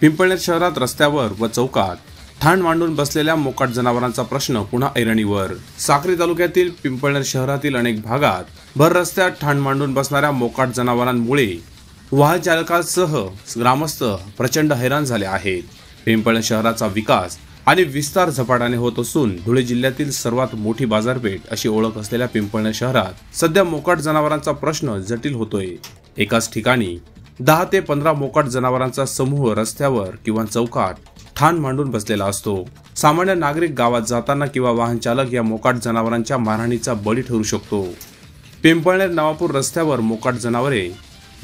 पिंपळनेर शहरात रस्त्यावर व चौकात ठाण मांडून बसलेल्या मोकाट जनावरांचा प्रश्न पुन्हा ऐरणीवर। साक्री तालुक्यातील पिंपळनेर शहरातील अनेक भागात भर रस्त्यात ठाण मांडून बसणाऱ्या मोकाट जनावरांमुळे वाहन चालकांसह ग्रामस्थ प्रचंड हैराण झाले आहेत। पिंपळनेर शहराचा विकास आणि विस्तार झपाट्याने होत असून धुळे जिल्ह्यातील सर्वात मोठी बाजारपेठ अशी ओळख असलेल्या पिंपळनेर शहरात सध्या मोकाट जनावरांचा प्रश्न जटिल होतोय। एकाच ठिकाणी 10 ते 15 मोकाट जनावरांचा समूह रस्त्यावर किंवा चौकात ठाण मांडून बसलेला असतो। सामान्य नागरिक गावात जाताना किंवा वाहन चालक या मोकाट जनावरांच्या मारहाणीचा बळी ठरू शकतो। पिंपळनेर नवापूर रस्त्यावर मोकाट जनावरे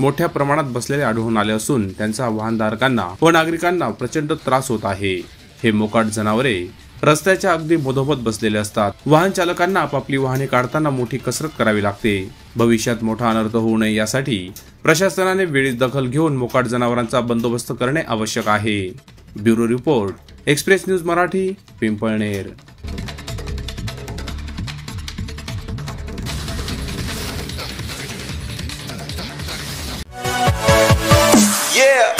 मोठ्या प्रमाणात बसलेले आढळून आले असून त्यांचा वाहनधारकांना व नागरिकांना प्रचंड त्रास होत आहे। हे मोकाट जनावरे रस्त्याच्या अगदी मधोमध बसलेले असतात। वाहन चालकांना आपापली वाहने काढताना मोठी कसरत करावी लागते। भविष्यात मोठा अनर्थ होऊ नये यासाठी प्रशासनाने वेळीच दखल घेऊन मोकाट जनावरांचा बंदोबस्त करणे आवश्यक आहे। Bureau report, express news Marathi, Pimpalner. Yeah.